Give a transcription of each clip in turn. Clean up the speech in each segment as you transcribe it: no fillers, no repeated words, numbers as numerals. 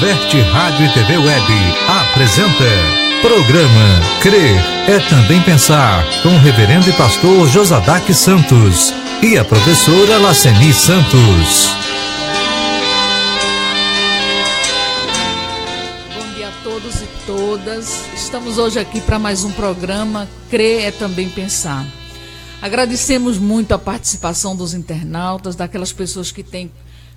Converte Rádio e TV Web apresenta programa Crer é Também Pensar, com o reverendo e pastor Josadaque Santos e a professora Laceni Santos. Bom dia a todos e todas. Estamos hoje aqui para mais um programa Crer é Também Pensar. Agradecemos muito a participação dos internautas, daquelas pessoas que têm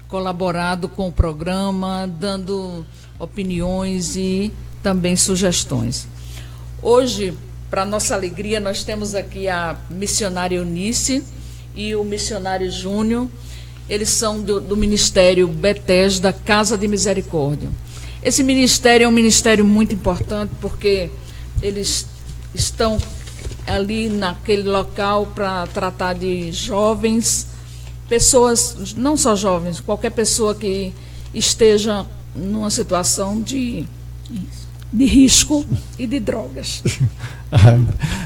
colaborado com o programa, dando opiniões e também sugestões. Hoje, para nossa alegria, nós temos aqui a missionária Eunice e o missionário Júnior. Eles são do Ministério Betesda, Casa de Misericórdia. Esse ministério é um ministério muito importante porque eles estão ali naquele local para tratar de jovens, pessoas, não só jovens, qualquer pessoa que esteja numa situação de risco e de drogas.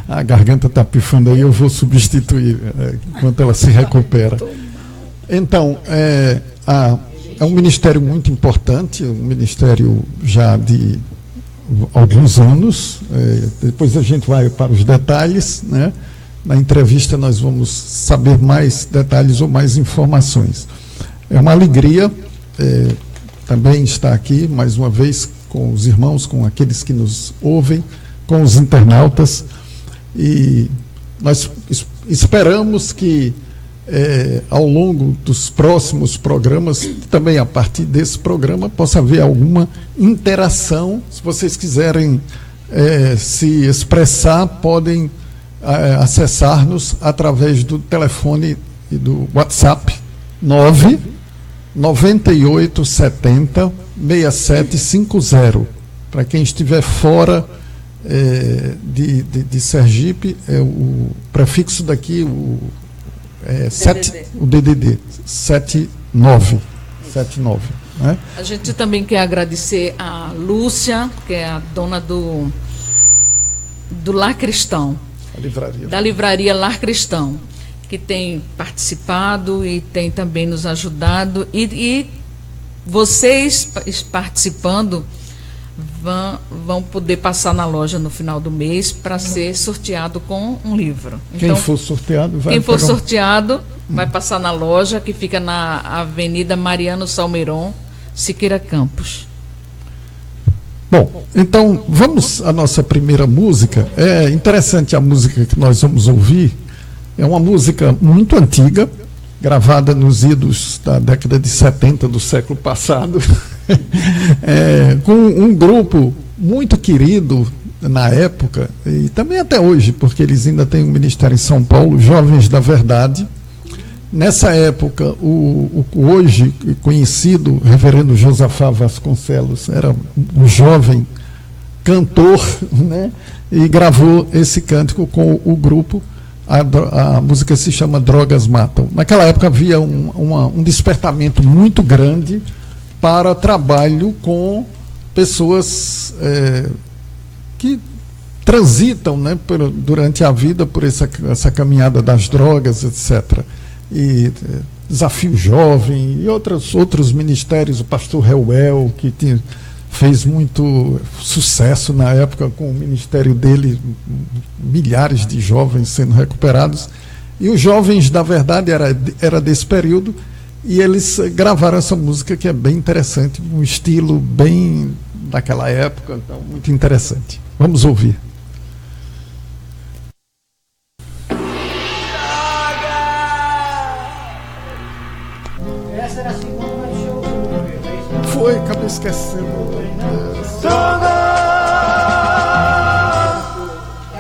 A garganta está pifando aí, eu vou substituir enquanto ela se recupera. Então, é um ministério muito importante, um ministério já de alguns anos. Depois a gente vai para os detalhes, né? Na entrevista nós vamos saber mais detalhes ou mais informações. É uma alegria também estar aqui mais uma vez com os irmãos, com aqueles que nos ouvem, com os internautas, e nós esperamos que ao longo dos próximos programas, também a partir desse programa, possa haver alguma interação. Se vocês quiserem se expressar, podem acessar-nos através do telefone e do WhatsApp 99870-6750. Para quem estiver fora de Sergipe, o prefixo daqui, o DDD 79. Né? A gente também quer agradecer a Lúcia, que é a dona do Lar Cristão, da livraria Lar Cristão, que tem participado e tem também nos ajudado, e vocês participando vão poder passar na loja no final do mês para ser sorteado com um livro. Quem for sorteado vai passar na loja, que fica na Avenida Mariano Salmeron, Siqueira Campos. Bom, então vamos à nossa primeira música. É interessante a música que nós vamos ouvir. É uma música muito antiga, gravada nos idos da década de 70 do século passado, com um grupo muito querido na época, e também até hoje, porque eles ainda têm um ministério em São Paulo, Jovens da Verdade. Nessa época, o hoje conhecido reverendo Josafá Vasconcelos era um jovem cantor, né? E gravou esse cântico com o grupo. A música se chama Drogas Matam. Naquela época havia um despertamento muito grande para trabalho com pessoas que transitam, né, durante a vida por essa caminhada das drogas, etc. E Desafio Jovem e outros ministérios, o pastor Reuel, que fez muito sucesso na época com o ministério dele, milhares de jovens sendo recuperados. E os Jovens da Verdade era desse período, e eles gravaram essa música que é bem interessante, um estilo bem daquela época, então muito interessante. Vamos ouvir. Essa era a segunda show. Foi, acabei esquecendo.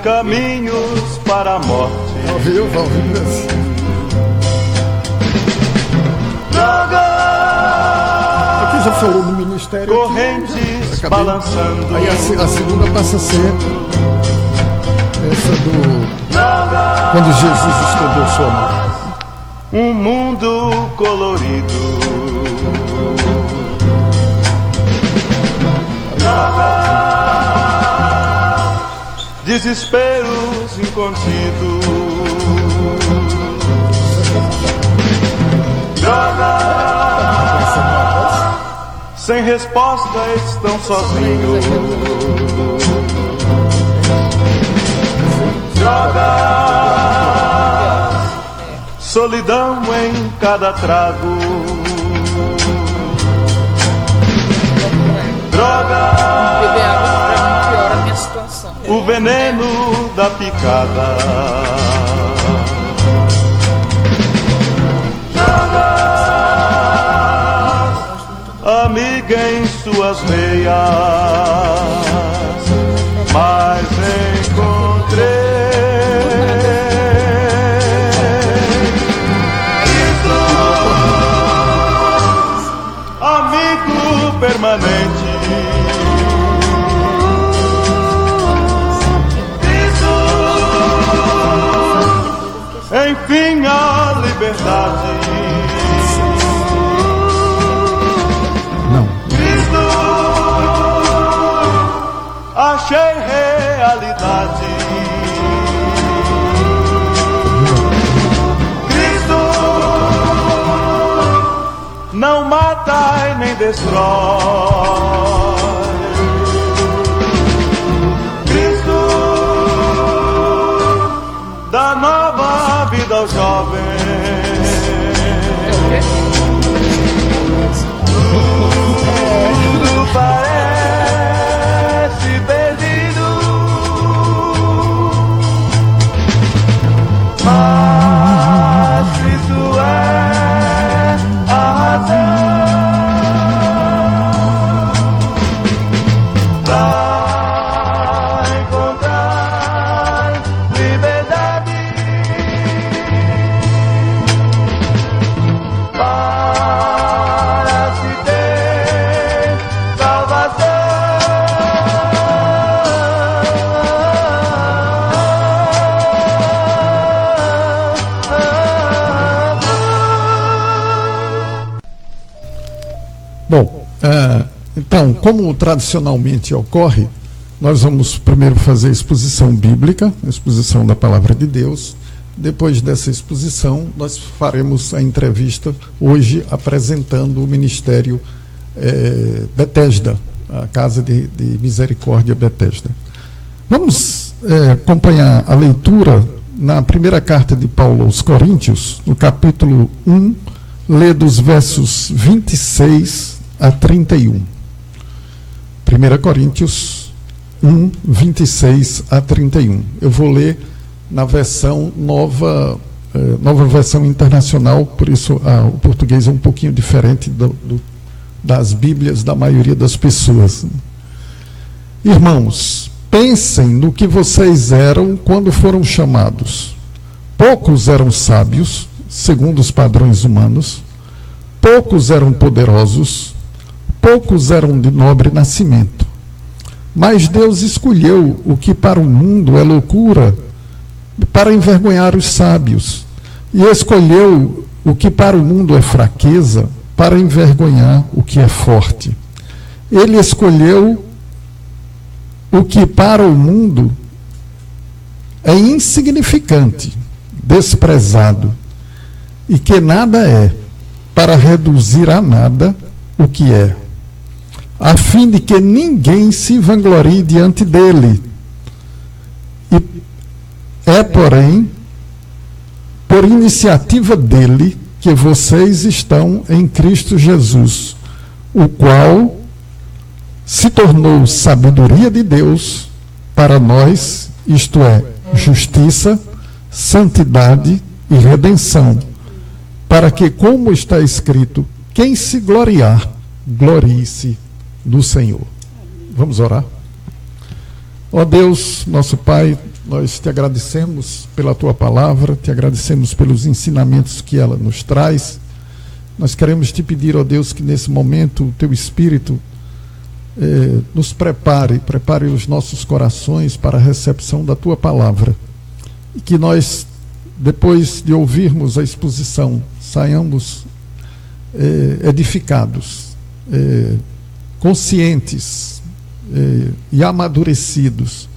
Caminhos para a morte. Ouviu assim. Aqui já falou no ministério. Correntes balançando. Aí a segunda passa a ser essa quando Jesus estendeu sua mão. Um mundo colorido. Desesperos incontidos. Drogas sem resposta estão sozinhos. Drogas, solidão em cada trago. Drogas, o veneno da picada. Amiga em suas veias, mas encontrei amigo permanente. Enfim a liberdade. Achei realidade. Cristo não mata e nem destrói. Cristo dá nova vida ao jovem. Tudo parece perdido, mas Cristo é a razão pra encontrar liberdade, para se ter salvação. Bom, então, como tradicionalmente ocorre, nós vamos primeiro fazer a exposição bíblica, a exposição da Palavra de Deus. Depois dessa exposição, nós faremos a entrevista, hoje apresentando o Ministério Betesda, a Casa de Misericórdia Betesda. Vamos acompanhar a leitura na primeira carta de Paulo aos Coríntios, no capítulo 1, lê dos versos 26 a 31. 1 Coríntios 1, 26 a 31. Eu vou ler na versão nova versão internacional, por isso o português é um pouquinho diferente das Bíblias da maioria das pessoas. Irmãos, pensem no que vocês eram quando foram chamados. Poucos eram sábios, segundo os padrões humanos, poucos eram poderosos, poucos eram de nobre nascimento. Mas Deus escolheu o que para o mundo é loucura, para envergonhar os sábios, e escolheu o que para o mundo é fraqueza, para envergonhar o que é forte. Ele escolheu o que para o mundo é insignificante, desprezado, e que nada é, para reduzir a nada o que é, a fim de que ninguém se vanglorie diante dele. E é, porém, por iniciativa dele que vocês estão em Cristo Jesus, o qual se tornou sabedoria de Deus para nós, isto é, justiça, santidade e redenção, para que, como está escrito, quem se gloriar, glorie-se do Senhor. Vamos orar? Ó Deus, nosso Pai, nós te agradecemos pela tua palavra, te agradecemos pelos ensinamentos que ela nos traz. Nós queremos te pedir, ó Deus, que nesse momento o teu Espírito nos prepare os nossos corações para a recepção da tua palavra. E que nós, depois de ouvirmos a exposição, saiamos edificados, conscientes e amadurecidos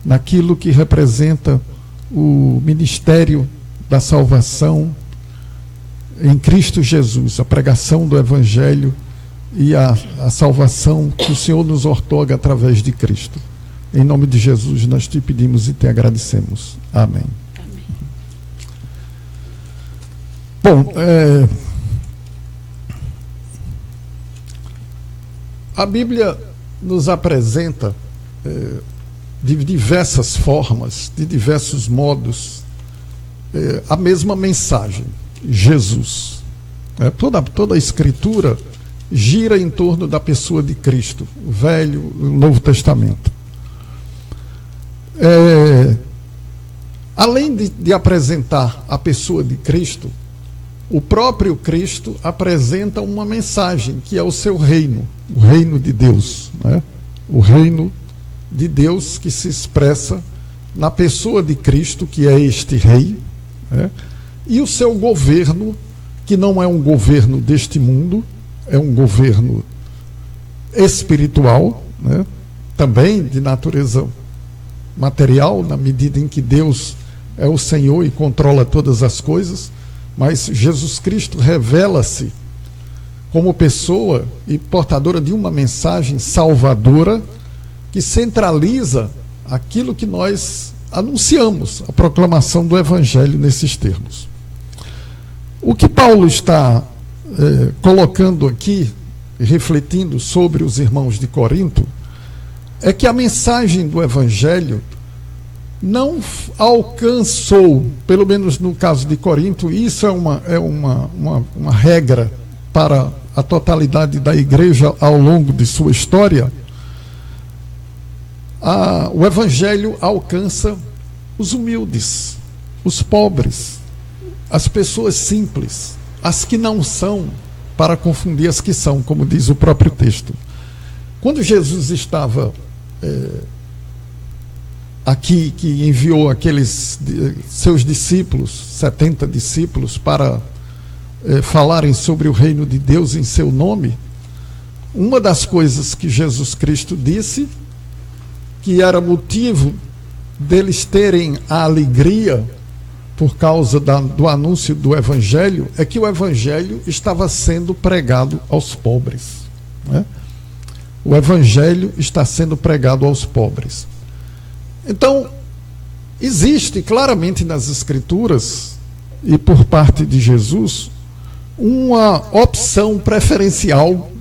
naquilo que representa o ministério da salvação em Cristo Jesus, a pregação do Evangelho e a salvação que o Senhor nos outorga através de Cristo. Em nome de Jesus nós te pedimos e te agradecemos. Amém. Bom, a Bíblia nos apresenta de diversas formas, de diversos modos, a mesma mensagem: Jesus. Toda a Escritura gira em torno da pessoa de Cristo, o Velho e o Novo Testamento. Além de apresentar a pessoa de Cristo, o próprio Cristo apresenta uma mensagem, que é o seu reino, o reino de Deus, né? O reino de Deus que se expressa na pessoa de Cristo, que é este rei, né? E o seu governo, que não é um governo deste mundo, é um governo espiritual, né? Também de natureza material, na medida em que Deus é o Senhor e controla todas as coisas, mas Jesus Cristo revela-se como pessoa e portadora de uma mensagem salvadora que centraliza aquilo que nós anunciamos, a proclamação do Evangelho nesses termos. O que Paulo está colocando aqui, refletindo sobre os irmãos de Corinto, é que a mensagem do Evangelho não alcançou, pelo menos no caso de Corinto, isso é uma regra para a totalidade da igreja ao longo de sua história. O Evangelho alcança os humildes, os pobres, as pessoas simples, as que não são, para confundir as que são, como diz o próprio texto. Quando Jesus estava aqui, que enviou aqueles seus discípulos, 70 discípulos, para falarem sobre o reino de Deus em seu nome, uma das coisas que Jesus Cristo disse, que era motivo deles terem a alegria por causa do anúncio do Evangelho, é que o Evangelho estava sendo pregado aos pobres, né? O Evangelho está sendo pregado aos pobres. Então, existe claramente nas Escrituras, e por parte de Jesus, uma opção preferencial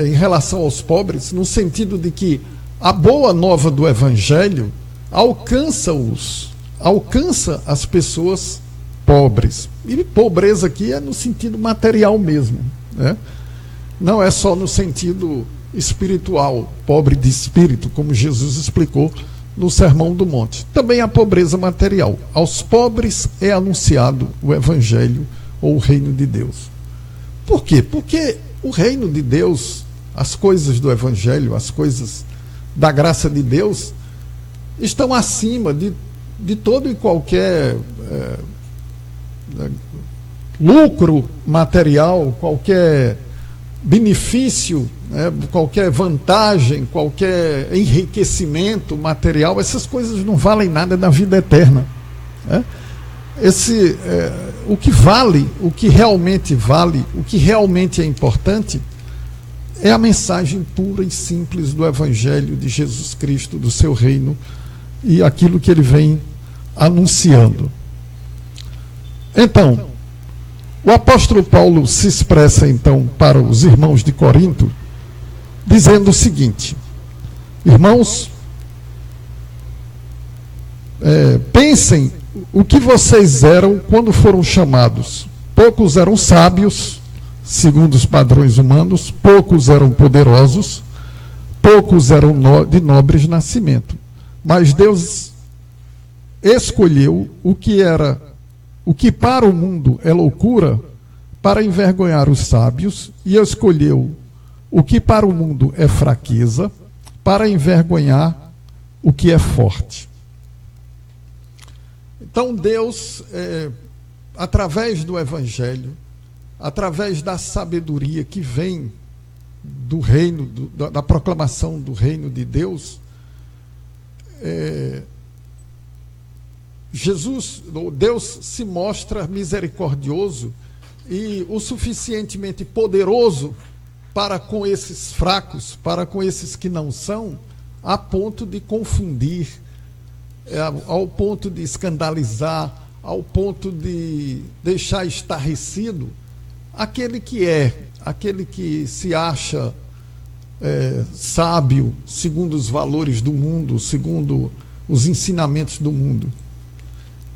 em relação aos pobres, no sentido de que a boa nova do Evangelho alcança as pessoas pobres. E pobreza aqui é no sentido material mesmo, né? Não é só no sentido espiritual, pobre de espírito, como Jesus explicou no Sermão do Monte. Também a pobreza material. Aos pobres é anunciado o Evangelho ou o reino de Deus. Por quê? Porque o reino de Deus, as coisas do Evangelho, as coisas da graça de Deus, estão acima de todo e qualquer lucro material, qualquer benefício, né, qualquer vantagem, qualquer enriquecimento material. Essas coisas não valem nada na vida eterna, né? O que vale, o que realmente vale, o que realmente é importante, é a mensagem pura e simples do Evangelho de Jesus Cristo, do seu reino, e aquilo que ele vem anunciando. Então, o apóstolo Paulo se expressa então para os irmãos de Corinto, dizendo o seguinte: irmãos, pensem o que vocês eram quando foram chamados. Poucos eram sábios, segundo os padrões humanos, poucos eram poderosos, poucos eram de nobres nascimento. Mas Deus escolheu o que para o mundo é loucura, para envergonhar os sábios, e escolheu o que para o mundo é fraqueza, para envergonhar o que é forte. Então Deus, através do Evangelho, através da sabedoria que vem do reino, da proclamação do reino de Deus, Deus se mostra misericordioso e o suficientemente poderoso para com esses fracos, para com esses que não são, a ponto de confundir, ao ponto de escandalizar, ao ponto de deixar estarrecido aquele que se acha sábio segundo os valores do mundo, segundo os ensinamentos do mundo.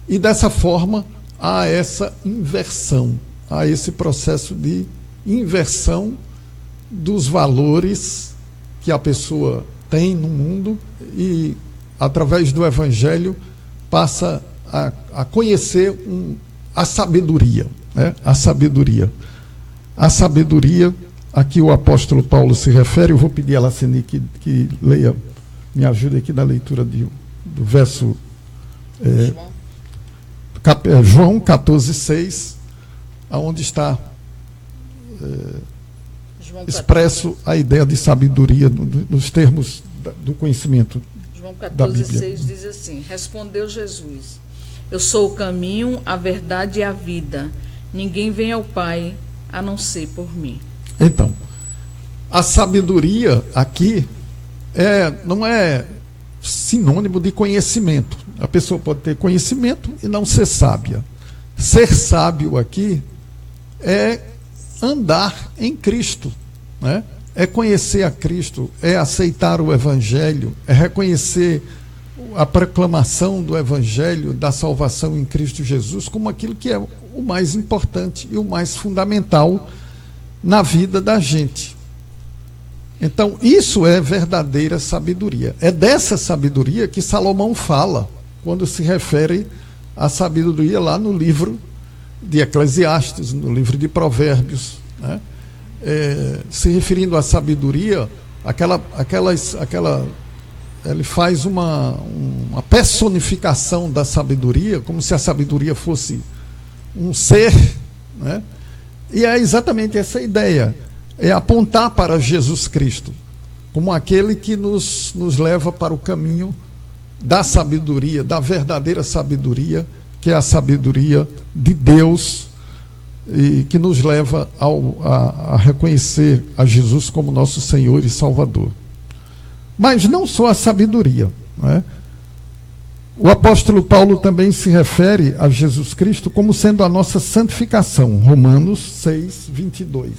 E dessa forma há essa inversão, há esse processo de inversão dos valores que a pessoa tem no mundo e, através do Evangelho, passa a conhecer a sabedoria, né? A sabedoria. A sabedoria a que o apóstolo Paulo se refere. Eu vou pedir a Laceni que leia, me ajude aqui na leitura do verso João 14,6, aonde está expresso a ideia de sabedoria nos termos do conhecimento. João 14,6 diz assim: respondeu Jesus: eu sou o caminho, a verdade e a vida. Ninguém vem ao Pai a não ser por mim. Então, a sabedoria aqui não é sinônimo de conhecimento. A pessoa pode ter conhecimento e não ser sábia. Ser sábio aqui é andar em Cristo, né? É conhecer a Cristo, é aceitar o Evangelho, é reconhecer a proclamação do Evangelho da salvação em Cristo Jesus como aquilo que é o mais importante e o mais fundamental na vida da gente. Então, isso é verdadeira sabedoria. É dessa sabedoria que Salomão fala quando se refere à sabedoria lá no livro de Eclesiastes, no livro de Provérbios, né? Se referindo à sabedoria, ele faz uma personificação da sabedoria, como se a sabedoria fosse um ser, né? E é exatamente essa ideia, é apontar para Jesus Cristo, como aquele que nos leva para o caminho da sabedoria, da verdadeira sabedoria, que é a sabedoria de Deus, e que nos leva a reconhecer a Jesus como nosso Senhor e Salvador. Mas não só a sabedoria, né? O apóstolo Paulo também se refere a Jesus Cristo como sendo a nossa santificação. Romanos 6, 22.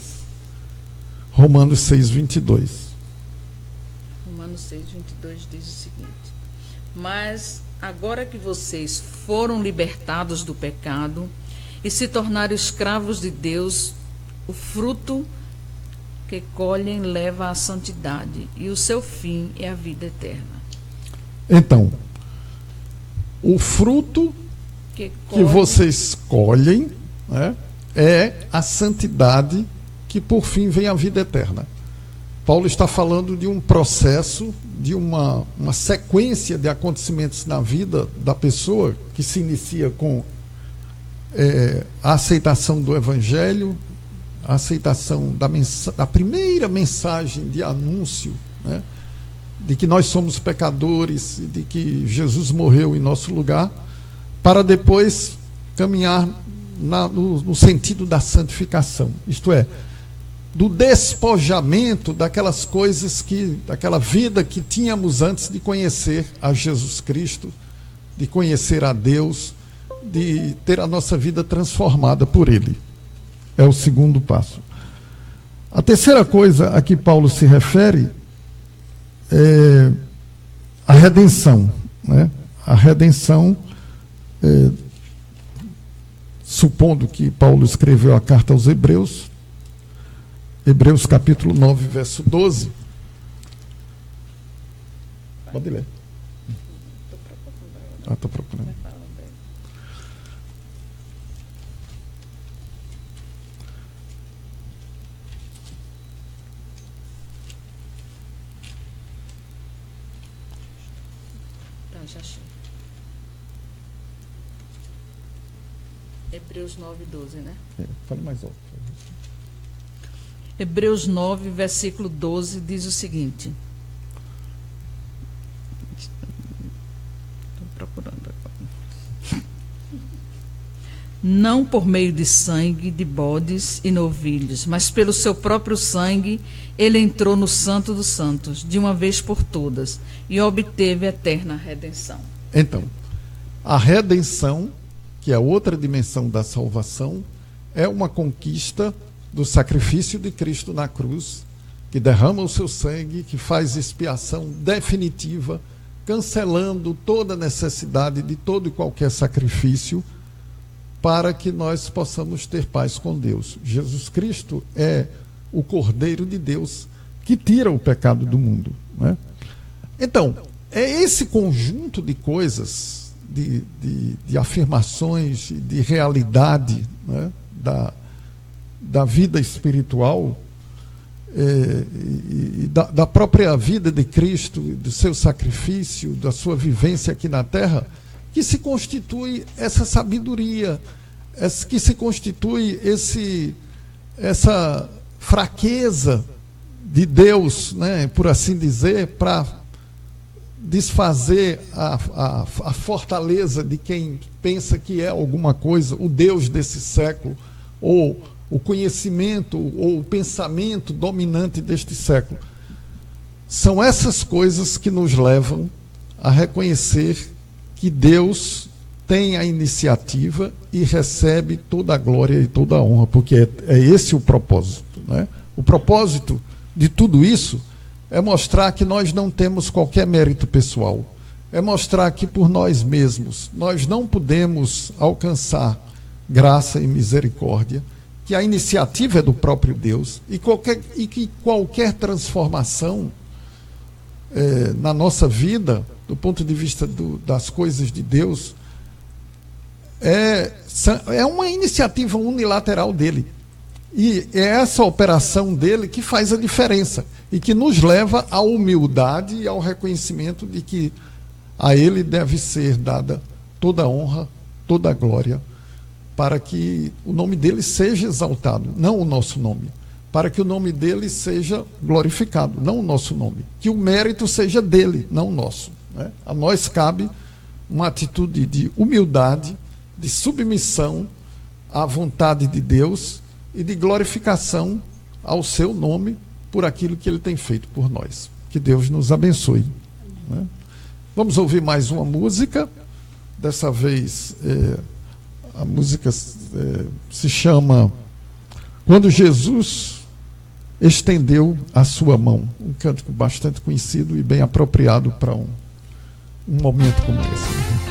Romanos 6, 22. Romanos 6, 22 diz o seguinte: mas agora que vocês foram libertados do pecado e se tornaram escravos de Deus, o fruto que colhem leva à santidade, e o seu fim é a vida eterna. Então, o fruto que vocês colhem, né, é a santidade, que por fim vem a vida eterna. Paulo está falando de um processo, de uma sequência de acontecimentos na vida da pessoa, que se inicia com a aceitação do Evangelho, a aceitação da primeira mensagem de anúncio, né, de que nós somos pecadores e de que Jesus morreu em nosso lugar, para depois caminhar no sentido da santificação, isto é, do despojamento daquelas coisas daquela vida que tínhamos antes de conhecer a Jesus Cristo, de conhecer a Deus, de ter a nossa vida transformada por Ele. É o segundo passo. A terceira coisa a que Paulo se refere é a redenção, né? A redenção, supondo que Paulo escreveu a carta aos Hebreus, Hebreus capítulo 9, verso 12. Pode ler. Estou procurando. Já achei. Hebreus 9, 12, né? Fale mais alto. Hebreus 9, versículo 12 diz o seguinte. Estou procurando agora. não por meio de sangue de bodes e novilhos, mas pelo seu próprio sangue, ele entrou no Santo dos Santos, de uma vez por todas, e obteve eterna redenção. Então, a redenção, que é outra dimensão da salvação, é uma conquista do sacrifício de Cristo na cruz, que derrama o seu sangue, que faz expiação definitiva, cancelando toda necessidade de todo e qualquer sacrifício, para que nós possamos ter paz com Deus. Jesus Cristo é o Cordeiro de Deus que tira o pecado do mundo, né? Então, é esse conjunto de coisas, de afirmações, de realidade, né, da vida espiritual, e da própria vida de Cristo, do seu sacrifício, da sua vivência aqui na terra, que se constitui essa sabedoria, que se constitui essa fraqueza de Deus, né, por assim dizer, para desfazer a fortaleza de quem pensa que é alguma coisa, o Deus desse século, ou o conhecimento, ou o pensamento dominante deste século. São essas coisas que nos levam a reconhecer que Deus tem a iniciativa e recebe toda a glória e toda a honra, porque é esse o propósito, né? O propósito de tudo isso é mostrar que nós não temos qualquer mérito pessoal, é mostrar que por nós mesmos nós não podemos alcançar graça e misericórdia, que a iniciativa é do próprio Deus, e que qualquer transformação na nossa vida, do ponto de vista das coisas de Deus, é uma iniciativa unilateral dele. E é essa operação dele que faz a diferença e que nos leva à humildade e ao reconhecimento de que a ele deve ser dada toda a honra, toda a glória, para que o nome dele seja exaltado, não o nosso nome. Para que o nome dele seja glorificado, não o nosso nome. Que o mérito seja dele, não nosso, né? A nós cabe uma atitude de humildade, de submissão à vontade de Deus e de glorificação ao seu nome por aquilo que ele tem feito por nós. Que Deus nos abençoe, né? Vamos ouvir mais uma música. Dessa vez a música se chama Quando Jesus Estendeu a Sua Mão. Um cântico bastante conhecido e bem apropriado para um momento como esse.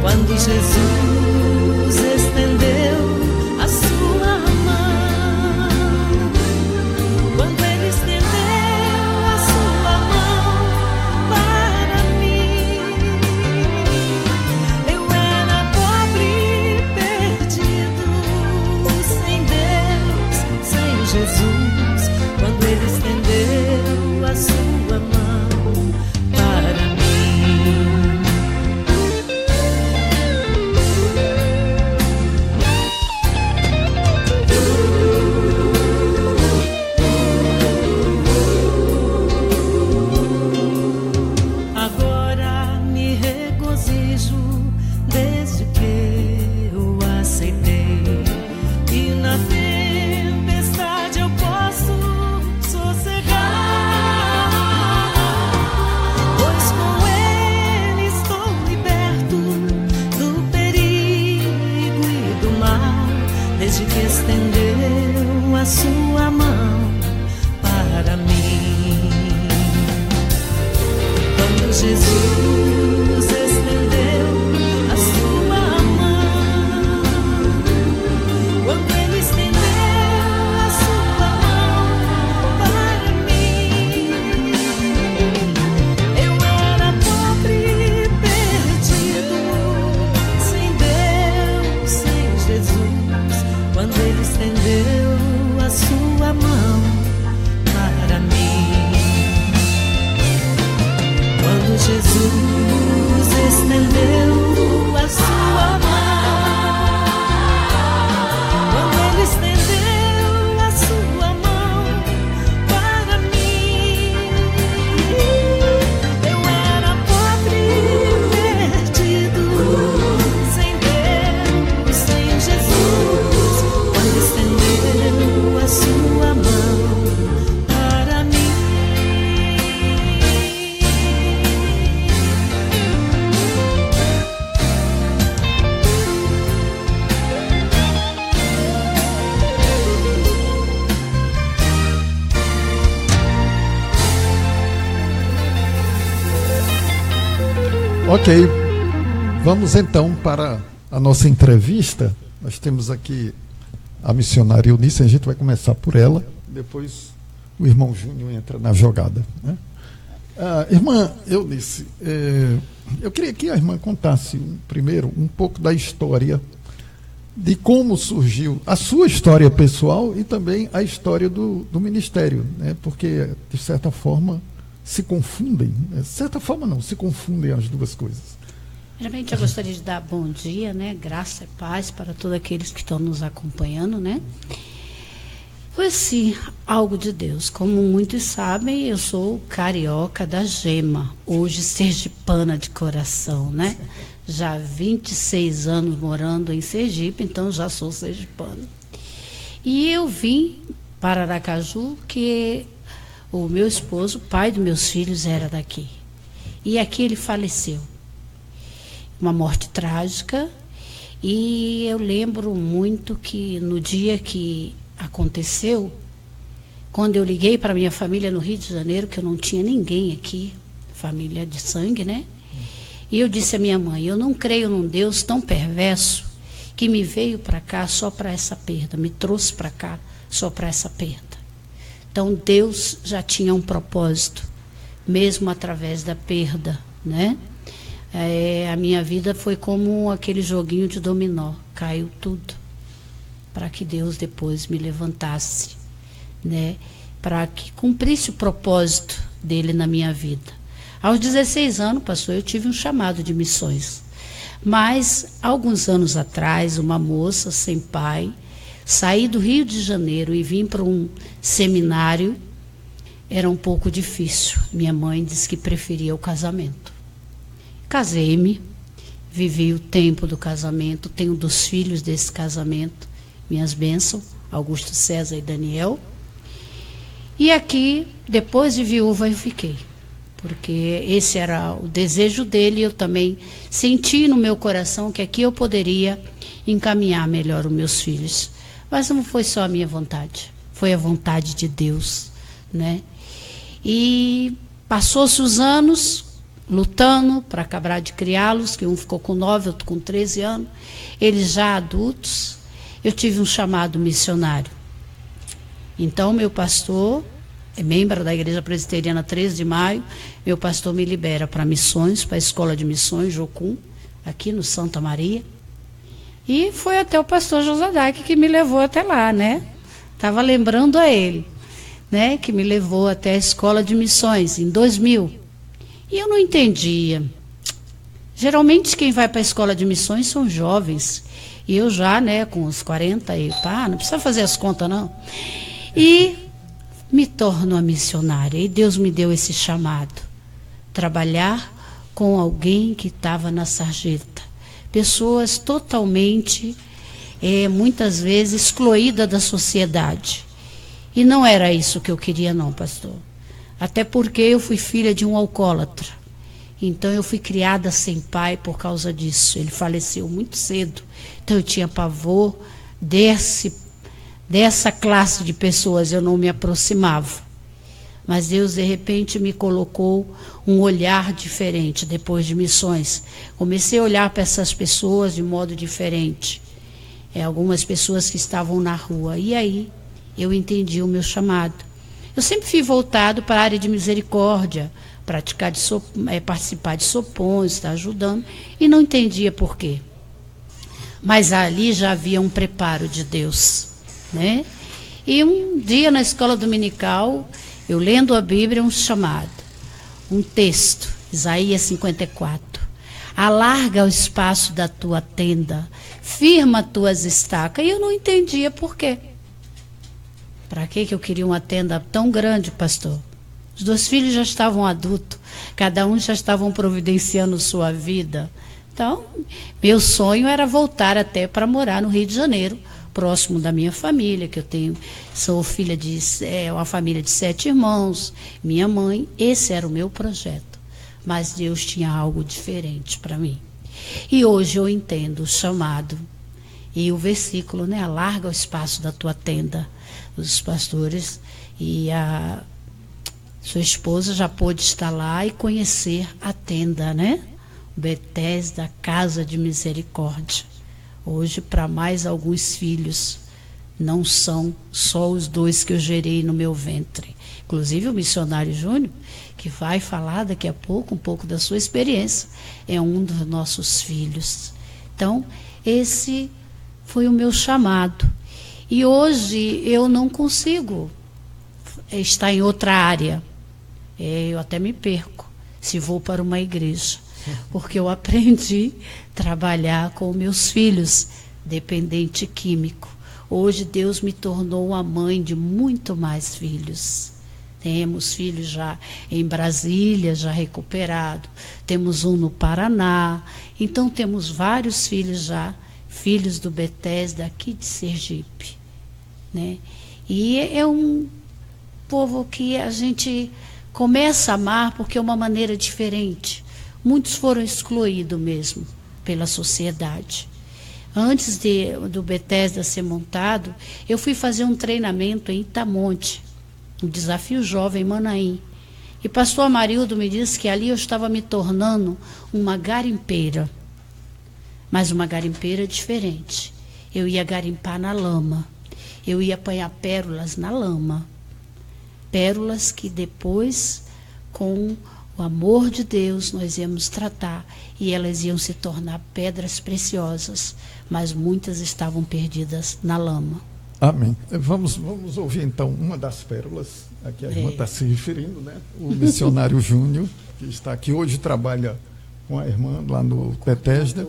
Quando ele estendeu Ok, vamos então para a nossa entrevista. Nós temos aqui a missionária Eunice, a gente vai começar por ela, depois o irmão Júnior entra na jogada, né? Irmã Eunice, eu queria que a irmã contasse primeiro um pouco da história, de como surgiu a sua história pessoal e também a história do ministério, né? Porque, de certa forma, se confundem. De certa forma, não, se confundem as duas coisas. Primeiramente, eu gostaria de dar bom dia, né? Graça e paz para todos aqueles que estão nos acompanhando, né? Foi assim, algo de Deus. Como muitos sabem, eu sou carioca da gema, hoje sergipana de coração, né? Já há 26 anos morando em Sergipe, então já sou sergipana. E eu vim para Aracaju, que o meu esposo, pai dos meus filhos, era daqui. E aqui ele faleceu. Uma morte trágica. E eu lembro muito que no dia que aconteceu, quando eu liguei para minha família no Rio de Janeiro, que eu não tinha ninguém aqui, família de sangue, né? E eu disse à minha mãe, eu não creio num Deus tão perverso que me veio para cá só para essa perda, me trouxe para cá só para essa perda. Então Deus já tinha um propósito, mesmo através da perda, né? A minha vida foi como aquele joguinho de dominó, caiu tudo, para que Deus depois me levantasse, né? Para que cumprisse o propósito dele na minha vida. Aos 16 anos, pastor, eu tive um chamado de missões. Mas, alguns anos atrás, uma moça sem pai, saí do Rio de Janeiro e vim para um seminário, era um pouco difícil. Minha mãe disse que preferia o casamento. Casei-me, vivi o tempo do casamento, tenho 2 filhos desse casamento, minhas bênçãos, Augusto César e Daniel. E aqui, depois de viúva, eu fiquei. Porque esse era o desejo dele, eu também senti no meu coração que aqui eu poderia encaminhar melhor os meus filhos. Mas não foi só a minha vontade, foi a vontade de Deus, né? E passou-se os anos lutando para acabar de criá-los, que um ficou com 9, outro com 13 anos, eles já adultos. Eu tive um chamado missionário. Então, meu pastor é membro da Igreja Presbiteriana 13 de Maio, meu pastor me libera para missões, para a Escola de Missões, Jocum, aqui no Santa Maria. E foi até o pastor Josadak que me levou até lá, né? Estava lembrando a ele, né? Que me levou até a Escola de Missões, em 2000. E eu não entendia. Geralmente quem vai para a Escola de Missões são jovens. E eu já, né, com uns 40 e não precisa fazer as contas, não. E me torno a missionária. E Deus me deu esse chamado. Trabalhar com alguém que estava na sarjeta. Pessoas totalmente, muitas vezes, excluídas da sociedade. E não era isso que eu queria, não, pastor. Até porque eu fui filha de um alcoólatra. Então eu fui criada sem pai por causa disso. Ele faleceu muito cedo. Então eu tinha pavor dessa classe de pessoas, eu não me aproximava. Mas Deus, de repente, me colocou um olhar diferente depois de missões. Comecei a olhar para essas pessoas de modo diferente. Algumas pessoas que estavam na rua. E aí eu entendi o meu chamado. Eu sempre fui voltado para a área de misericórdia, participar de sopões, estar ajudando, e não entendia por quê. Mas ali já havia um preparo de Deus, né? E um dia na escola dominical, eu lendo a Bíblia, um chamado, um texto, Isaías 54. Alarga o espaço da tua tenda, firma tuas estacas. E eu não entendia por quê. Para que eu queria uma tenda tão grande, pastor? Os 2 filhos já estavam adultos, cada um já estavam providenciando sua vida. Então, meu sonho era voltar até para morar no Rio de Janeiro, próximo da minha família, que eu tenho, sou filha de uma família de 7 irmãos, minha mãe, esse era o meu projeto. Mas Deus tinha algo diferente para mim. E hoje eu entendo o chamado e o versículo, né? Alarga o espaço da tua tenda. Os pastores e a sua esposa já pôde estar lá e conhecer a tenda, né? Betesda, Casa de Misericórdia. Hoje, para mais alguns filhos, não são só os 2 que eu gerei no meu ventre. Inclusive o missionário Júnior, que vai falar daqui a pouco um pouco da sua experiência, é um dos nossos filhos. Então, esse foi o meu chamado. E hoje eu não consigo estar em outra área. Eu até me perco se vou para uma igreja, porque eu aprendi a trabalhar com meus filhos, dependente químico. Hoje Deus me tornou a mãe de muito mais filhos. Temos filhos já em Brasília, já recuperado. Temos um no Paraná. Então temos vários filhos já, filhos do Betesda aqui de Sergipe, né? E é um povo que a gente começa a amar porque é uma maneira diferente. Muitos foram excluídos mesmo pela sociedade. Antes do Betesda ser montado, eu fui fazer um treinamento em Itamonte, um desafio jovem em Manaim. E pastor Amarildo me disse que ali eu estava me tornando uma garimpeira. Mas uma garimpeira diferente. Eu ia garimpar na lama. Eu ia apanhar pérolas na lama. Pérolas que depois, com o amor de Deus, nós íamos tratar. E elas iam se tornar pedras preciosas. Mas muitas estavam perdidas na lama. Amém. Vamos ouvir então uma das pérolas a que a irmã está se referindo, né? O missionário Júnior, que está aqui hoje, trabalha com a irmã lá no Betesda.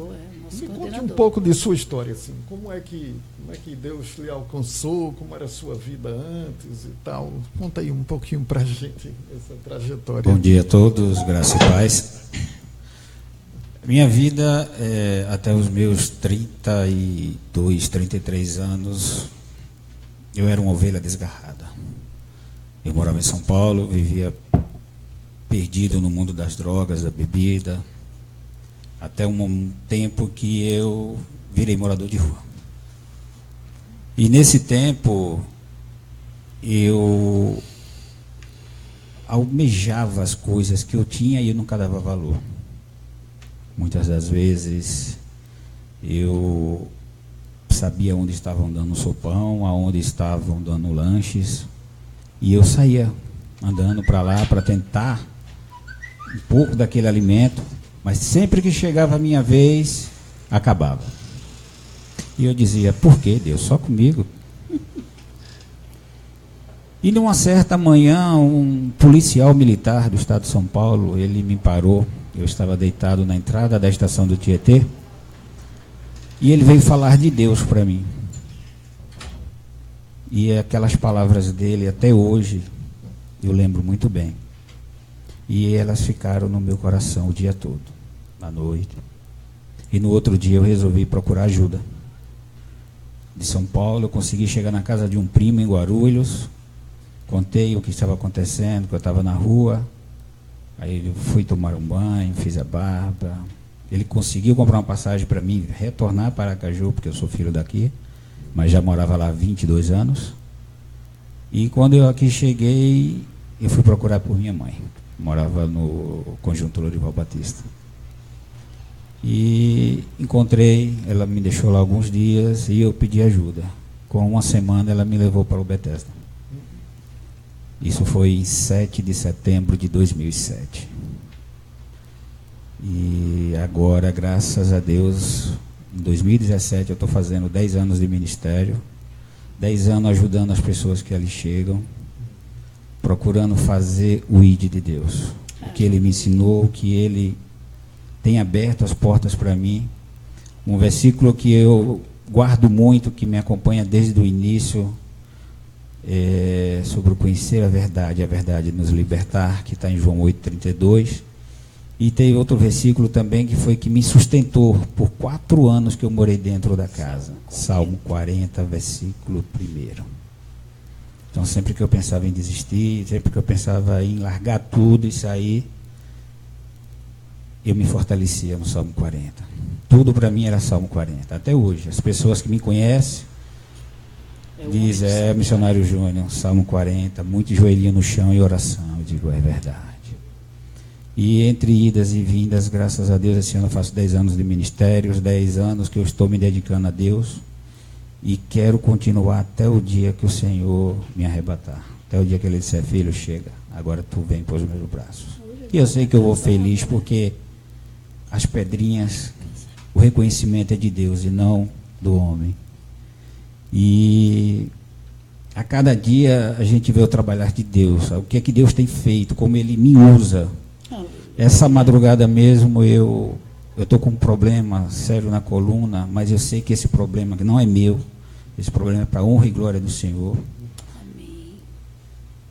Me conte um pouco de sua história, assim. Como é que Deus lhe alcançou, como era a sua vida antes e tal. Conta aí um pouquinho para a gente essa trajetória. Bom dia a todos, graça e paz. Minha vida, até os meus 32, 33 anos, eu era uma ovelha desgarrada. Eu morava em São Paulo, vivia perdido no mundo das drogas, da bebida, até um tempo que eu virei morador de rua. E nesse tempo, eu almejava as coisas que eu tinha e eu nunca dava valor. Muitas das vezes, eu sabia onde estavam dando sopão, aonde estavam dando lanches, e eu saía andando para lá para tentar um pouco daquele alimento, mas sempre que chegava a minha vez, acabava. E eu dizia, por que Deus? Só comigo? E numa certa manhã, um policial militar do estado de São Paulo, ele me parou. Eu estava deitado na entrada da estação do Tietê, e ele veio falar de Deus para mim. E aquelas palavras dele, até hoje, eu lembro muito bem. E elas ficaram no meu coração o dia todo, à noite. E no outro dia eu resolvi procurar ajuda. De São Paulo, eu consegui chegar na casa de um primo em Guarulhos, contei o que estava acontecendo, que eu estava na rua. Aí eu fui tomar um banho, fiz a barba. Ele conseguiu comprar uma passagem para mim retornar para Aracaju, porque eu sou filho daqui, mas já morava lá há 22 anos. E quando eu aqui cheguei, eu fui procurar por minha mãe. Morava no Conjunto Lourival Batista. E encontrei, ela me deixou lá alguns dias e eu pedi ajuda. Com uma semana ela me levou para o Betesda. Isso foi em 7 de setembro de 2007. E agora, graças a Deus, em 2017 eu estou fazendo 10 anos de ministério, 10 anos ajudando as pessoas que ali chegam, procurando fazer o ID de Deus. O que Ele me ensinou, o que Ele tem aberto as portas para mim. Um versículo que eu guardo muito, que me acompanha desde o início, sobre o conhecer a verdade nos libertar, que está em João 8,32. E tem outro versículo também que foi que me sustentou por 4 anos que eu morei dentro da casa. Salmo 40, versículo 1. Então sempre que eu pensava em desistir, sempre que eu pensava em largar tudo e sair, eu me fortalecia no Salmo 40. Tudo para mim era Salmo 40. Até hoje, as pessoas que me conhecem dizem, missionário Júnior, Salmo 40, muito joelhinho no chão e oração. Eu digo, é verdade. E entre idas e vindas, graças a Deus, esse ano eu faço 10 anos de ministério, os 10 anos que eu estou me dedicando a Deus, e quero continuar até o dia que o Senhor me arrebatar, até o dia que Ele disser: filho, chega, agora tu vem para os meus braços. E eu sei que eu vou feliz, porque as pedrinhas, o reconhecimento é de Deus e não do homem. E a cada dia a gente vê o trabalhar de Deus, o que é que Deus tem feito, como Ele me usa. Essa madrugada mesmo eu estou com um problema sério na coluna, mas eu sei que esse problema não é meu, esse problema é para a honra e glória do Senhor.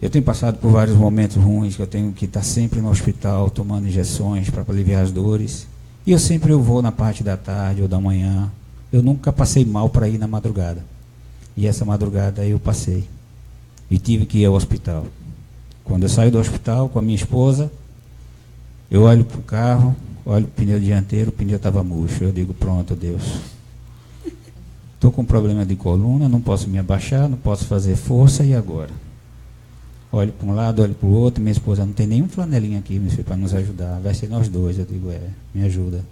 Eu tenho passado por vários momentos ruins, que eu tenho que estar sempre no hospital tomando injeções para aliviar as dores, e eu vou na parte da tarde ou da manhã. Eu nunca passei mal para ir na madrugada, e essa madrugada eu passei e tive que ir ao hospital. Quando eu saio do hospital com a minha esposa, eu olho para o carro, olho para o pneu dianteiro, o pneu estava murcho. Eu digo: pronto, Deus, estou com problema de coluna, não posso me abaixar, não posso fazer força, e agora? Olho para um lado, olho para o outro, minha esposa: não tem nenhum flanelinho aqui, meu filho, para nos ajudar, vai ser nós dois. Eu digo: me ajuda.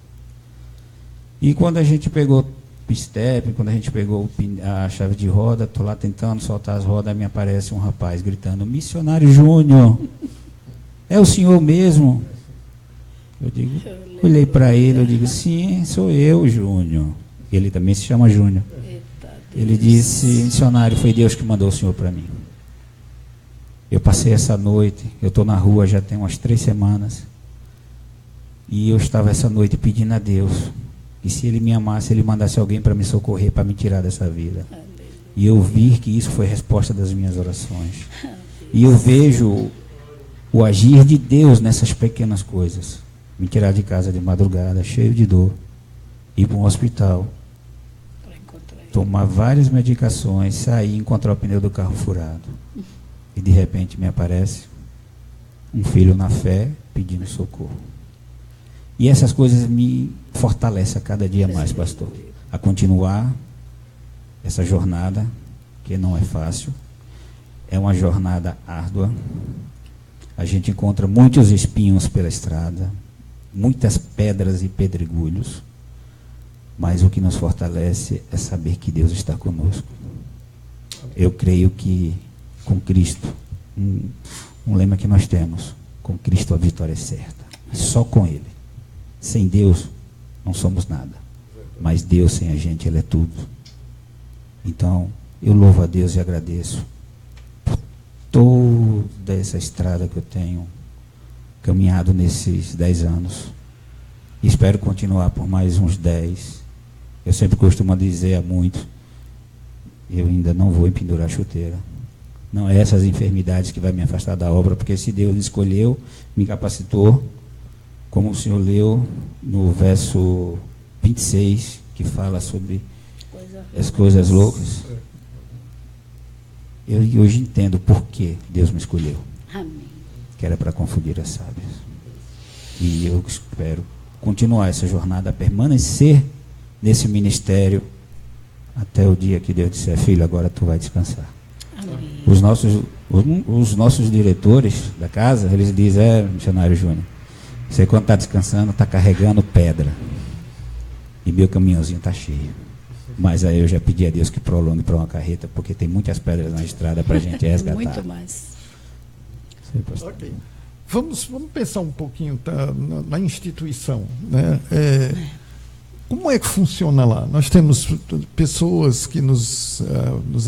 E quando a gente pegou o step, quando a gente pegou a chave de roda, estou lá tentando soltar as rodas, me aparece um rapaz gritando: missionário Júnior, é o senhor mesmo? Eu digo, olhei para ele, eu digo: sim, sou eu, Júnior. Ele também se chama Júnior. Ele disse: missionário, foi Deus que mandou o senhor para mim. Eu passei essa noite, eu estou na rua já tem umas 3 semanas, e eu estava essa noite pedindo a Deus que, se Ele me amasse, Ele mandasse alguém para me socorrer, para me tirar dessa vida. E eu vi que isso foi a resposta das minhas orações. E eu vejo o agir de Deus nessas pequenas coisas. Me tirar de casa de madrugada, cheio de dor, ir para um hospital, tomar várias medicações, sair e encontrar o pneu do carro furado. E de repente me aparece um filho na fé pedindo socorro. E essas coisas me fortalecem a cada dia mais, pastor, a continuar essa jornada, que não é fácil, é uma jornada árdua. A gente encontra muitos espinhos pela estrada, muitas pedras e pedregulhos, mas o que nos fortalece é saber que Deus está conosco. Eu creio que com Cristo, um lema que nós temos: com Cristo a vitória é certa, só com Ele. Sem Deus não somos nada, mas Deus sem a gente, Ele é tudo. Então eu louvo a Deus e agradeço por toda essa estrada que eu tenho caminhado nesses 10 anos. Espero continuar por mais uns 10. Eu sempre costumo dizer a muitos: eu ainda não vou empendurar a chuteira. Não é essas enfermidades que vai me afastar da obra, porque se Deus escolheu, me capacitou, como o senhor leu no verso 26, que fala sobre as coisas loucas. Eu hoje entendo por que Deus me escolheu. Amém. Que era para confundir as sábias. E eu espero continuar essa jornada, permanecer nesse ministério até o dia que Deus disser: filho, agora tu vai descansar. Amém. Os nossos diretores da casa, eles dizem: missionário Júnior, você quando está descansando, está carregando pedra, e meu caminhãozinho está cheio. Mas aí eu já pedi a Deus que prolongue para uma carreta, porque tem muitas pedras na estrada para a gente resgatar. Muito mais. Ok. Vamos pensar um pouquinho na instituição, né? Como é que funciona lá? Nós temos pessoas que nos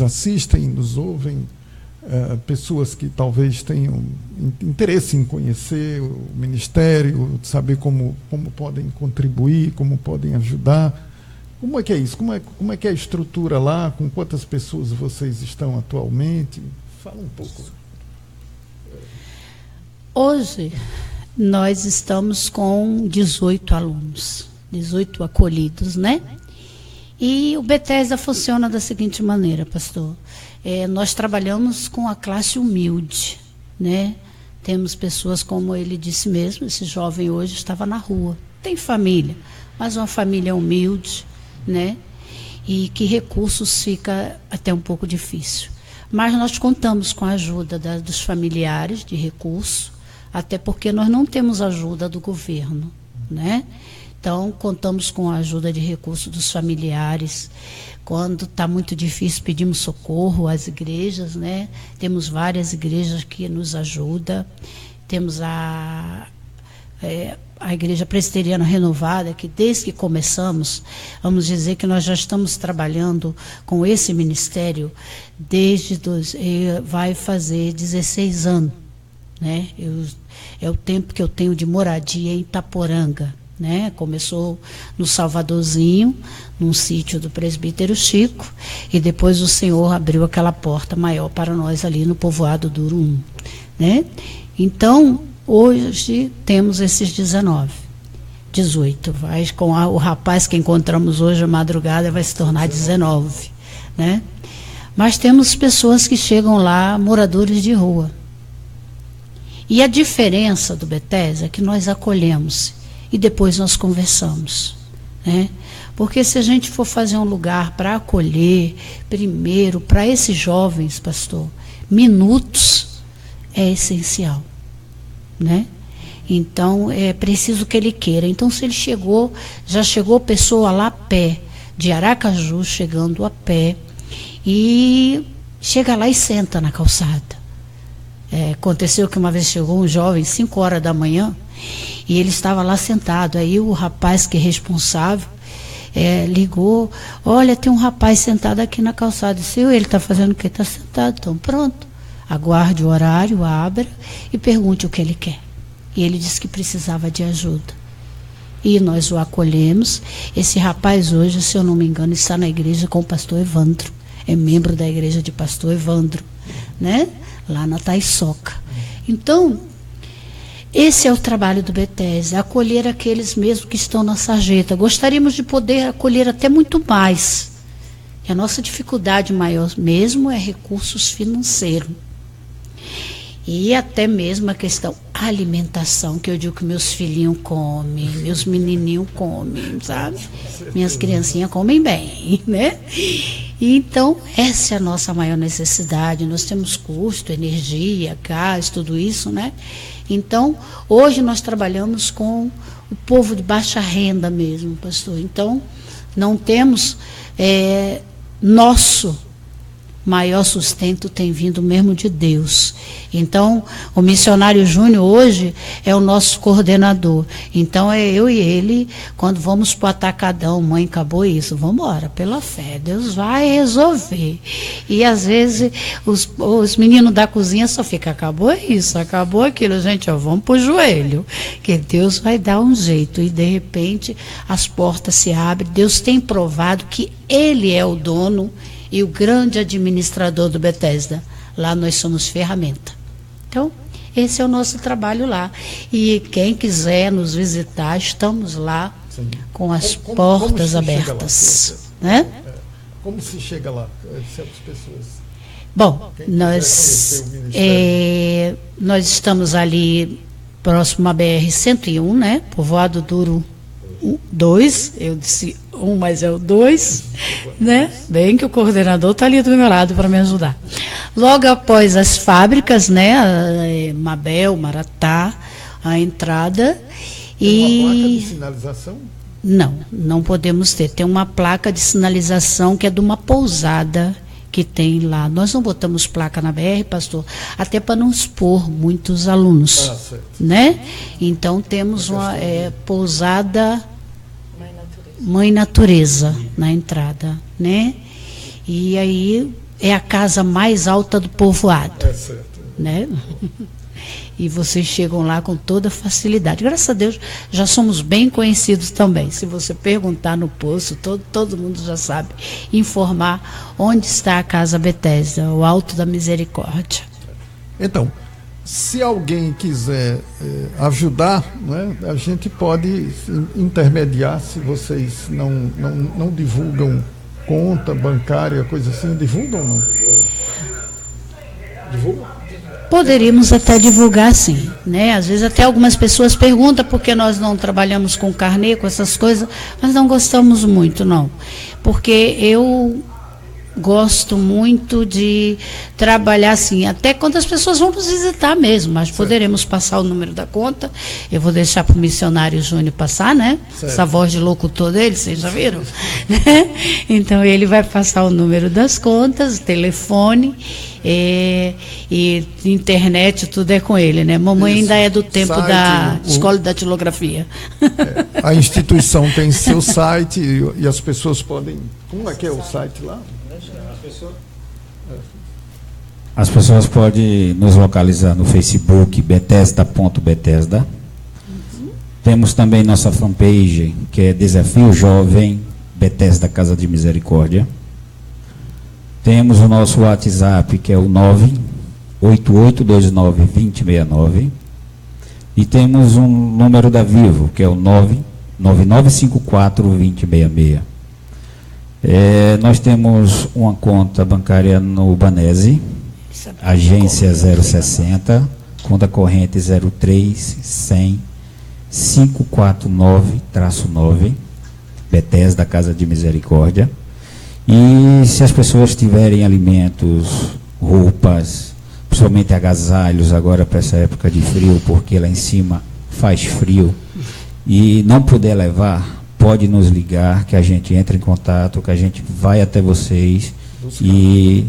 assistem, nos ouvem, pessoas que talvez tenham interesse em conhecer o ministério, saber como podem contribuir, como podem ajudar. Como é que é isso? Como é que é a estrutura lá? Com quantas pessoas vocês estão atualmente? Fala um pouco. Hoje, nós estamos com 18 alunos, 18 acolhidos, né? E o Bethesda funciona da seguinte maneira, pastor. Nós trabalhamos com a classe humilde, né? Temos pessoas, como ele disse mesmo, esse jovem hoje estava na rua. Tem família, mas uma família humilde, né? E que recursos fica até um pouco difícil. Mas nós contamos com a ajuda dos familiares de recurso. até porque nós não temos ajuda do governo, né? Então, contamos com a ajuda de recursos dos familiares. Quando está muito difícil, pedimos socorro às igrejas, né? Temos várias igrejas que nos ajudam. Temos a Igreja Presbiteriana Renovada, que desde que começamos, vamos dizer que nós já estamos trabalhando com esse ministério vai fazer 16 anos, né? É o tempo que eu tenho de moradia em Itaporanga, né? Começou no Salvadorzinho, num sítio do presbítero Chico, e depois o Senhor abriu aquela porta maior para nós ali no povoado do Uruum, né? Então, hoje temos esses 18. Com o rapaz que encontramos hoje à madrugada vai se tornar 19, né? Mas temos pessoas que chegam lá, moradores de rua. E a diferença do Bethesda é que nós acolhemos e depois nós conversamos, né? Porque se a gente for fazer um lugar para acolher, primeiro, para esses jovens, pastor, minutos é essencial, né? Então, é preciso que ele queira. Então, se ele já chegou pessoa lá a pé, de Aracaju, chegando a pé, e chega lá e senta na calçada. Aconteceu que uma vez chegou um jovem, 5 horas da manhã, e ele estava lá sentado. Aí o rapaz que é responsável ligou: olha, tem um rapaz sentado aqui na calçada. Disse: ele está fazendo o quê? Está sentado. Então pronto, aguarde o horário, abra e pergunte o que ele quer. E ele disse que precisava de ajuda. E nós o acolhemos. Esse rapaz hoje, se eu não me engano, está na igreja com o pastor Evandro. É membro da igreja de pastor Evandro, né? Lá na Taiçoca. Então, esse é o trabalho do Bethesda, acolher aqueles mesmo que estão na sarjeta. Gostaríamos de poder acolher até muito mais. E a nossa dificuldade maior mesmo é recursos financeiros. E até mesmo a questão alimentação, que eu digo que meus filhinhos comem, meus menininhos comem, sabe? Minhas criancinhas comem bem, né? Então, essa é a nossa maior necessidade. Nós temos custo, energia, gás, tudo isso, né? Então, hoje nós trabalhamos com o povo de baixa renda mesmo, pastor. Então, não temos nosso maior sustento tem vindo mesmo de Deus. Então, o missionário Júnior hoje é o nosso coordenador. Então, é eu e ele, quando vamos para o atacadão, mãe, acabou isso, vamos embora, pela fé, Deus vai resolver. E às vezes os meninos da cozinha só ficam: acabou isso, acabou aquilo, gente, vamos para o joelho, que Deus vai dar um jeito. E de repente as portas se abrem. Deus tem provado que Ele é o dono e o grande administrador do Bethesda. Lá nós somos ferramenta. Então, esse é o nosso trabalho lá. E quem quiser nos visitar, estamos lá. Sim. Com as portas abertas. Né? Como se chega lá? Certas pessoas. Bom, nós estamos ali próximo à BR-101, né? Povoado Duro 2, eu disse 1, mas é o 2, né? Bem que o coordenador está ali do meu lado para me ajudar. Logo após as fábricas, né? Mabel, Maratá, a entrada. Tem uma placa de sinalização? Não podemos ter. Tem uma placa de sinalização que é de uma pousada que tem lá. Nós não botamos placa na BR, pastor, até para não expor muitos alunos, né? Então temos uma pousada Mãe Natureza na entrada, né? E aí é a casa mais alta do povoado, né? E vocês chegam lá com toda facilidade. Graças a Deus, já somos bem conhecidos também. Se você perguntar no posto, todo mundo já sabe informar onde está a Casa Bethesda, o Alto da Misericórdia. Então, se alguém quiser ajudar, né, a gente pode intermediar. Se vocês não divulgam conta bancária, coisa assim, divulgam ou não? Divulgam? Poderíamos até divulgar, sim, né? Às vezes até algumas pessoas perguntam por que nós não trabalhamos com carnê, com essas coisas, mas não gostamos muito, não. Porque eu gosto muito de trabalhar assim, até quando as pessoas vão nos visitar mesmo, mas poderemos passar o número da conta. Eu vou deixar para o missionário Júnior passar, né? Certo. Essa voz de locutor dele, vocês já viram? Então ele vai passar o número das contas, telefone e internet, tudo é com ele, né? Mamãe Isso. ainda é do tempo Site, da escola de datilografia. A instituição tem seu site e as pessoas podem. Como é que é o site lá? As pessoas podem nos localizar no Facebook Bethesda.Bethesda. Temos também nossa fanpage, que é Desafio Jovem Bethesda Casa de Misericórdia. Temos o nosso WhatsApp, que é o 988292069. E temos um número da Vivo, que é o 999542066. Nós temos uma conta bancária no Banese, agência 060, conta corrente 03-100-549-9, Bethesda Casa de Misericórdia. E se as pessoas tiverem alimentos, roupas, principalmente agasalhos agora para essa época de frio, porque lá em cima faz frio, e não puder levar, pode nos ligar, que a gente entra em contato, que a gente vai até vocês e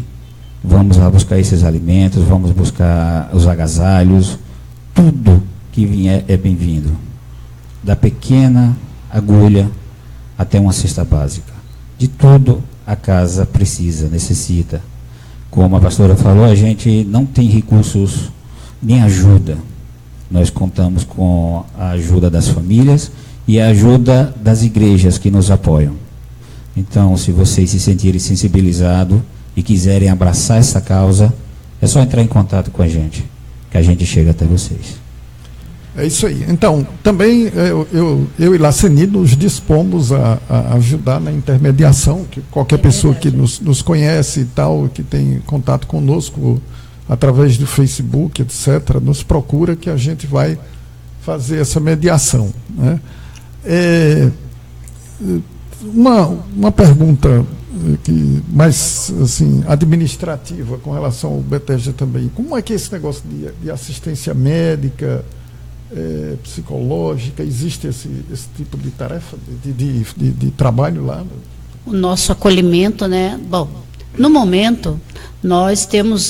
vamos lá buscar esses alimentos, vamos buscar os agasalhos, tudo que vier é bem-vindo, da pequena agulha até uma cesta básica, de tudo a casa precisa, necessita. Como a pastora falou, a gente não tem recursos nem ajuda. Nós contamos com a ajuda das famílias e a ajuda das igrejas que nos apoiam. Então, se vocês se sentirem sensibilizados e quiserem abraçar essa causa, é só entrar em contato com a gente, que a gente chega até vocês. É isso aí. Então, também eu e Laceni nos dispomos a ajudar na intermediação, que qualquer pessoa que nos conhece e tal, que tem contato conosco através do Facebook, etc., nos procura, que a gente vai fazer essa mediação, né? Uma pergunta mais assim, administrativa com relação ao Bethesda também. Como é que é esse negócio de assistência médica, psicológica, existe esse tipo de tarefa, de trabalho lá? O nosso acolhimento, né? Bom, no momento, nós temos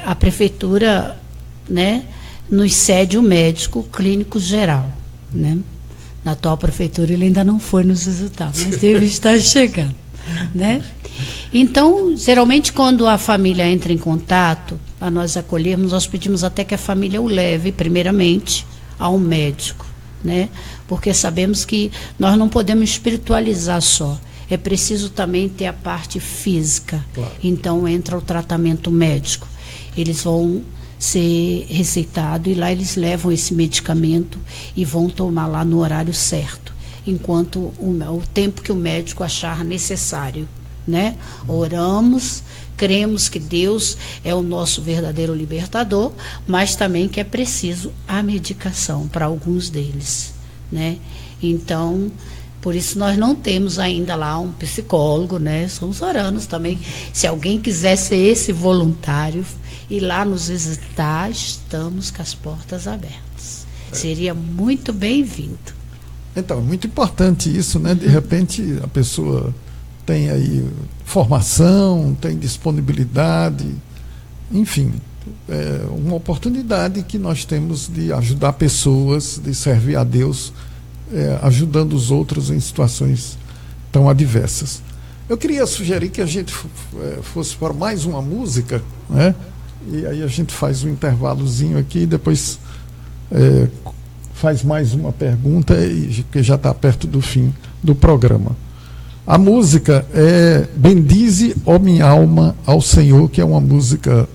a prefeitura, né, nos cede o médico clínico geral, né? Na atual prefeitura ele ainda não foi nos visitar, mas deve estar chegando, né? Então, geralmente quando a família entra em contato, a nós acolhermos, nós pedimos até que a família o leve, primeiramente, ao médico, né? Porque sabemos que nós não podemos espiritualizar só, é preciso também ter a parte física. Claro. Então entra o tratamento médico. Eles vão ser receitados e lá eles levam esse medicamento e vão tomar lá no horário certo, enquanto o tempo que o médico achar necessário, né? Oramos, cremos que Deus é o nosso verdadeiro libertador, mas também que é preciso a medicação para alguns deles, né? Então, por isso nós não temos ainda lá um psicólogo, né? Somos oranos também. Se alguém quiser ser esse voluntário e lá nos visitar, estamos com as portas abertas. Seria muito bem-vindo. Então, é muito importante isso, né? De repente a pessoa tem aí formação, tem disponibilidade, enfim, é uma oportunidade que nós temos de ajudar pessoas, de servir a Deus, ajudando os outros em situações tão adversas. Eu queria sugerir que a gente fosse para mais uma música, né? E aí a gente faz um intervalozinho aqui e depois faz mais uma pergunta, que já está perto do fim do programa. A música é Bendize, ó minha alma, ao Senhor, que é uma música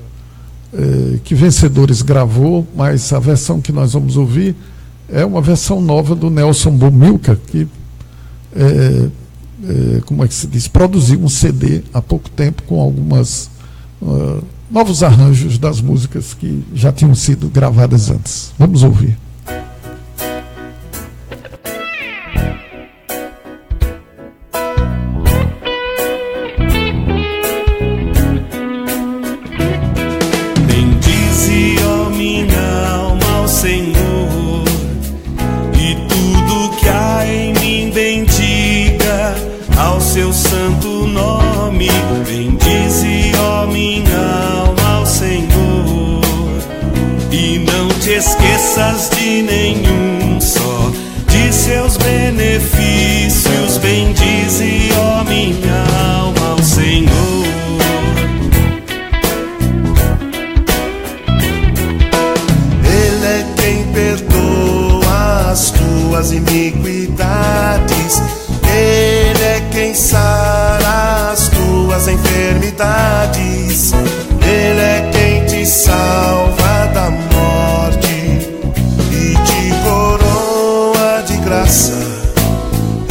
que Vencedores gravou, mas a versão que nós vamos ouvir é uma versão nova do Nelson Bomilca, que como é que se diz? Produziu um CD há pouco tempo com algumas novos arranjos das músicas que já tinham sido gravadas antes. Vamos ouvir. santo nome. Bendize, ó minha alma, ao Senhor, e não te esqueças de nenhum só de seus benefícios. Bendize, ó minha alma, ao Senhor. Ele é quem perdoa as tuas iniquidades. Ele é quem sara as tuas enfermidades. Ele é quem te salva da morte e te coroa de graça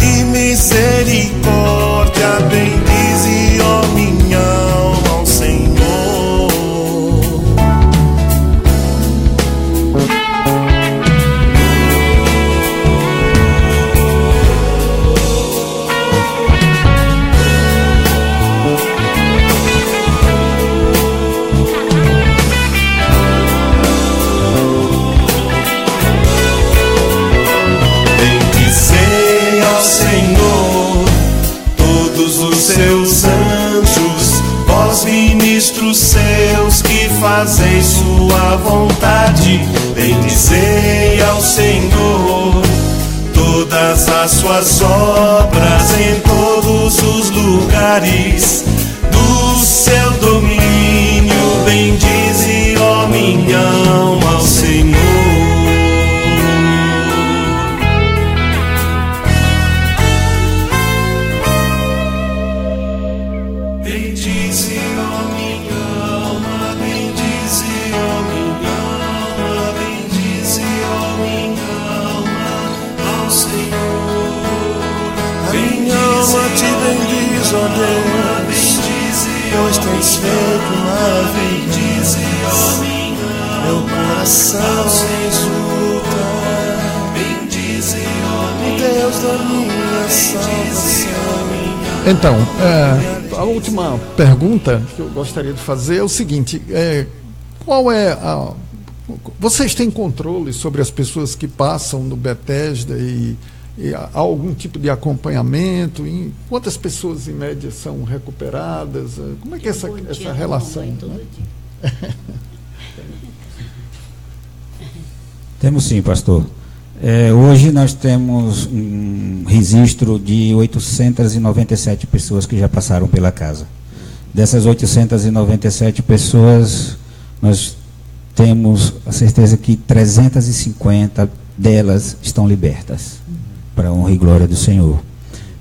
e misericórdia. Bendize, ó minha alma, ao Senhor. Bendizei ao Senhor todos os seus anjos, vós ministros seus que fazeis sua vontade. Bendizei ao Senhor todas as suas obras em todos os lugares do seu domínio. Bendize, ó minha alma, ao Senhor. Bendize, ó minha alma, bendize, ó minha alma, bendize, ó minha alma, ao Senhor. A minha alma te bendiz, ó Deus, pois tens feito maravilhas. Meu coração exulta. Bendize, ó Deus da minha salvação. Então, a última pergunta que eu gostaria de fazer é o seguinte: qual é a... Vocês têm controle sobre as pessoas que passam no Bethesda e há algum tipo de acompanhamento? Quantas pessoas, em média, são recuperadas? Como é que é essa relação? Né? Temos sim, pastor. Hoje nós temos um registro de 897 pessoas que já passaram pela casa. Dessas 897 pessoas, nós temos a certeza que 350 delas estão libertas, para a honra e glória do Senhor.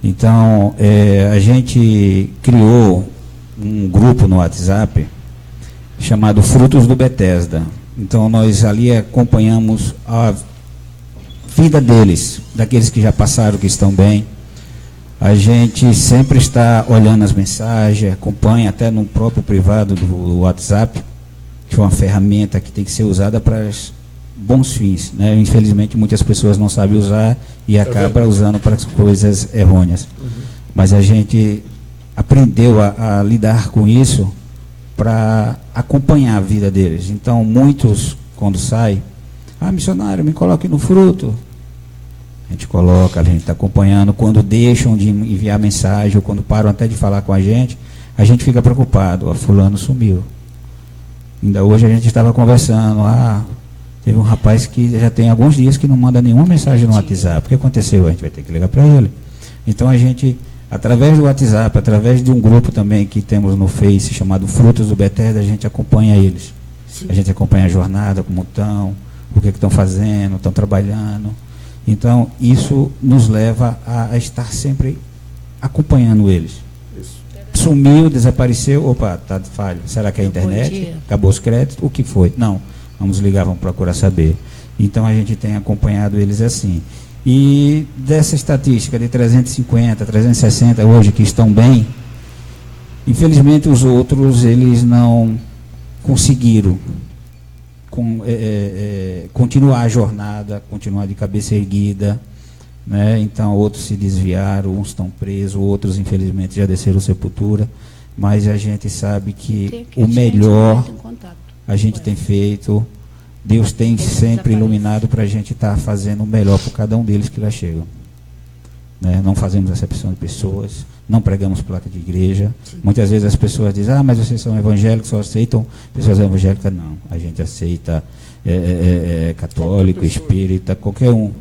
Então, a gente criou um grupo no WhatsApp chamado Frutos do Bethesda. Então, nós ali acompanhamos a vida deles, daqueles que já passaram, que estão bem. A gente sempre está olhando as mensagens, acompanha até no próprio privado do WhatsApp, que é uma ferramenta que tem que ser usada para bons fins, né? Infelizmente, muitas pessoas não sabem usar e acabam usando para coisas errôneas. Mas a gente aprendeu a lidar com isso para acompanhar a vida deles. Então, muitos, quando saem, missionário, me coloque no fruto. A gente coloca, a gente está acompanhando. Quando deixam de enviar mensagem, ou quando param até de falar com a gente fica preocupado. Fulano sumiu. Ainda hoje a gente estava conversando. Teve um rapaz que já tem alguns dias que não manda nenhuma mensagem no WhatsApp. O que aconteceu? A gente vai ter que ligar para ele. Então a gente, através do WhatsApp, através de um grupo também que temos no Face, chamado Frutos do Bethesda, a gente acompanha eles. Sim. A gente acompanha a jornada, como estão, o que estão fazendo, estão trabalhando. Então, isso nos leva a estar sempre acompanhando eles. Isso. Sumiu, desapareceu, está falho. Será que é a internet? Acabou os créditos? O que foi? Não, vamos ligar, vamos procurar saber. Então, a gente tem acompanhado eles assim. E dessa estatística de 350, 360 hoje que estão bem, infelizmente os outros, eles não conseguiram continuar a jornada, continuar de cabeça erguida, né? Então outros se desviaram, uns estão presos, outros infelizmente já desceram sepultura, mas a gente sabe que o melhor a gente tem feito, Deus tem sempre iluminado para a gente estar fazendo o melhor por cada um deles que lá chegam. né? Não fazemos acepção de pessoas, não pregamos placa de igreja. Muitas vezes as pessoas dizem, mas vocês são evangélicos, só aceitam pessoas evangélicas. Não, a gente aceita católico, espírita, qualquer um.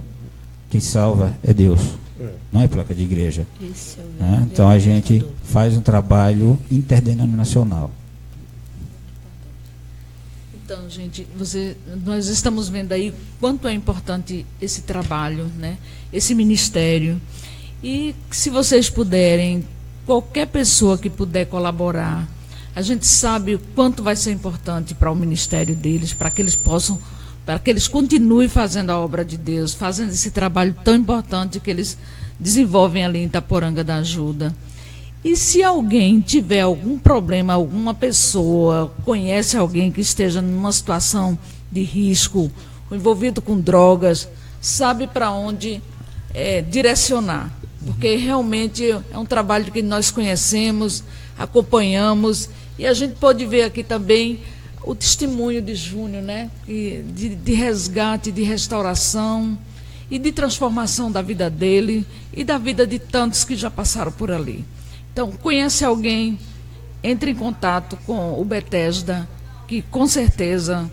Quem salva é Deus, não é placa de igreja. Né? Então a gente faz um trabalho interdenominacional. Então, gente, nós estamos vendo aí quanto é importante esse trabalho, né? Esse ministério. E se vocês puderem, qualquer pessoa que puder colaborar, a gente sabe o quanto vai ser importante para o ministério deles, para que eles continuem fazendo a obra de Deus, fazendo esse trabalho tão importante que eles desenvolvem ali em Itaporanga da Ajuda. E se alguém tiver algum problema, alguma pessoa conhece alguém que esteja numa situação de risco, envolvido com drogas, sabe para onde direcionar. Porque realmente é um trabalho que nós conhecemos, acompanhamos, e a gente pode ver aqui também o testemunho de Júnior, né? De resgate, de restauração e de transformação da vida dele e da vida de tantos que já passaram por ali. Então, conhece alguém, entre em contato com o Bethesda, que com certeza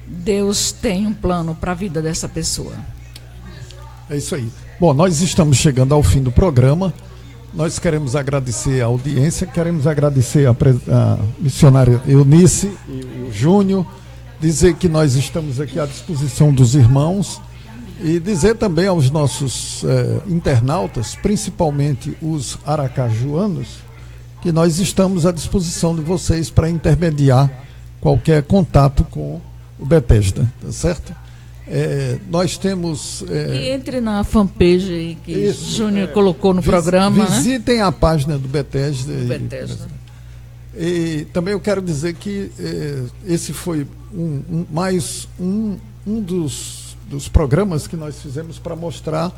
Deus tem um plano para a vida dessa pessoa. É isso aí. Bom, nós estamos chegando ao fim do programa. Nós queremos agradecer a audiência, queremos agradecer a missionária Eunice e o Júnior, dizer que nós estamos aqui à disposição dos irmãos e dizer também aos nossos internautas, principalmente os aracajuanos, que nós estamos à disposição de vocês para intermediar qualquer contato com o Bethesda, tá certo? Nós temos... E entre na fanpage aí que o Júnior colocou no programa. Visitem a página do Bethesda. Bethesda. E também eu quero dizer que esse foi mais um dos programas que nós fizemos para mostrar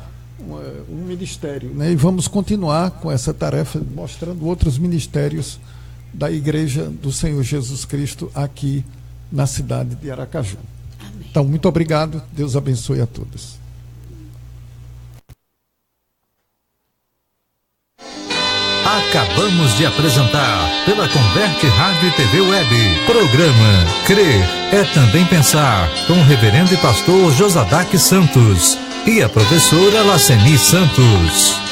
um ministério, né? E vamos continuar com essa tarefa, mostrando outros ministérios da Igreja do Senhor Jesus Cristo aqui na cidade de Aracaju. Amém. Então, muito obrigado, Deus abençoe a todos. Acabamos de apresentar, pela Converte Rádio e TV Web, programa Crer é Também Pensar, com o reverendo e pastor Josadaque Santos e a professora Laceni Santos.